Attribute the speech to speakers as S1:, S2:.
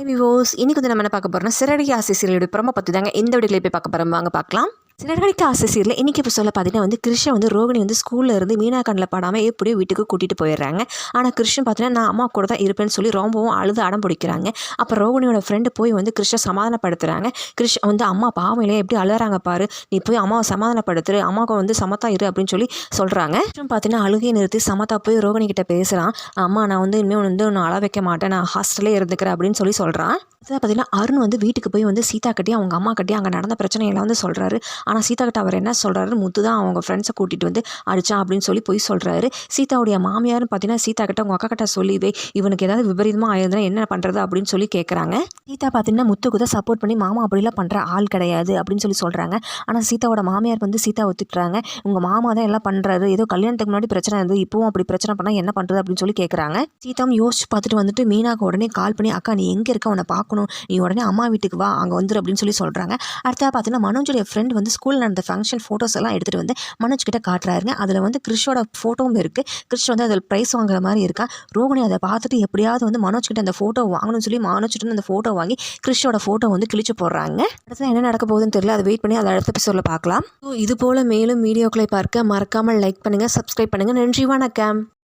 S1: Hi விவோஸ், இன்னைக்கு வந்து நம்ம என்ன பார்க்க போகிறோம்னா சிறகடிக்க ஆசை சீரியலோட ப்ரோமோ பற்றி தாங்க இந்த வீடியோவில் போய் பார்க்க போகிறோம். வாங்க பார்க்கலாம். சிறகடிக்க ஆசை சீரியல் இன்றைக்கி இப்போ சொல்ல பார்த்தீங்கன்னா வந்து கிருஷ்ணன் வந்து ரோகிணி வந்து ஸ்கூலில் இருந்து மீனா கண்ணில் படாமல் எப்படியோ வீட்டுக்கு கூட்டிகிட்டு போயிடுறாங்க. ஆனால் கிருஷ்ணன் பார்த்தீங்கன்னா நான் அம்மா கூட தான் இருப்பேன்னு சொல்லி ரொம்பவும் அழுது அடம் பிடிக்கிறாங்க. அப்போ ரோகிணியோட ஃப்ரெண்டு போய் வந்து கிருஷ்ணன் சமாதானப்படுத்துகிறாங்க. கிருஷ்ணன் வந்து அம்மா பாவையிலே எப்படி அழுறாங்க பாரு, நீ போய் அம்மாவை சமாதானப்படுத்துரு, அம்மாவுக்கு வந்து சமத்தா இரு அப்படின்னு சொல்லி சொல்கிறாங்க. கிருஷ்ணன் பார்த்தீங்கன்னா அழுகையை நிறுத்தி சமத்தா போய் ரோகிணி கிட்ட பேசுகிறான். அம்மா நான் வந்து இனிமேல் வந்து நான் அழ வைக்க மாட்டேன், நான் ஹாஸ்டலே இருந்துக்கிறேன் அப்படின்னு சொல்லி சொல்கிறான். அதான் பார்த்தீங்கன்னா அருண் வந்து வீட்டுக்கு போய் வந்து சீதா கட்டி அவங்க அம்மா கட்டி அங்கே நடந்த பிரச்சனையெல்லாம் வந்து சொல்கிறாரு. ஆனால் சீதா கிட்ட அவர் என்ன சொல்கிறாரு, முத்து தான் அவங்க ஃப்ரெண்ட்ஸை கூட்டிகிட்டு வந்து அடித்தான் அப்படின்னு சொல்லி போய் சொல்கிறாரு. சீதாவுடைய மாமியார்னு பார்த்தீங்கன்னா சீதா கிட்ட உங்கள் அக்கா கிட்ட சொல்லிவே, இவனுக்கு ஏதாவது விபரீதமாக ஆயிருந்தா என்ன பண்ணுறது அப்படின்னு சொல்லி கேட்குறாங்க. சீதா பார்த்தீங்கன்னா முத்துக்கு தான் சப்போர்ட் பண்ணி மாமா அப்படிலாம் பண்ணுற ஆள் கிடையாது அப்படின்னு சொல்லி சொல்கிறாங்க. ஆனால் சீதாவோட மாமியார் வந்து சீதா ஒத்துக்கிறாங்க. உங்கள் மாமா தான் எல்லாம் பண்ணுறாரு, ஏதோ கல்யாணத்துக்கு முன்னாடி பிரச்சனை இருந்தது, இப்போவும் அப்படி பிரச்சனை பண்ணால் என்ன பண்ணுறது அப்படின்னு சொல்லி கேட்குறாங்க. சீதாவும் யோசிச்சு பார்த்துட்டு வந்துட்டு மீனாக்கு உடனே கால் பண்ணி, அக்கா நீ எங்கே இருக்க, உன்னை பார்க்கணும், நீ உடனே அம்மா வீட்டுக்கு வா, அங்கே வந்துரு அப்படின்னு சொல்லி சொல்கிறாங்க. அடுத்தா பார்த்தீங்கன்னா மனோஜுடைய ஃப்ரெண்ட் வந்து ஸ்கூலில் நடந்த ஃபங்க்ஷன் ஃபோட்டோஸ் எல்லாம் எடுத்துகிட்டு வந்து மனோஜ் கிட்ட காட்டுறாருங்க. அதில் வந்து கிறிஷோட ஃபோட்டோவும் இருக்குது. கிறிஷ் வந்து அதில் ப்ரைஸ் வாங்குற மாதிரி இருக்கா. ரோகிணி அதை பார்த்துட்டு எப்படியாவது வந்து மனோஜ் கிட்ட அந்த ஃபோட்டோ வாங்கணும்னு சொல்லி மனோஜ் கிட்ட அந்த ஃபோட்டோ வாங்கி கிறிஷோட ஃபோட்டோ வந்து கிழிச்சு போடுறாங்க. அடுத்து என்ன நடக்க போகுதுன்னு தெரியல, அதை வெயிட் பண்ணி அதை அடுத்த எபிசோடில் பார்க்கலாம். இது போல் மேலும் வீடியோக்களை பார்க்க மறக்காமல் லைக் பண்ணுங்கள், சப்ஸ்கிரைப் பண்ணுங்கள். நன்றி, வணக்கம்.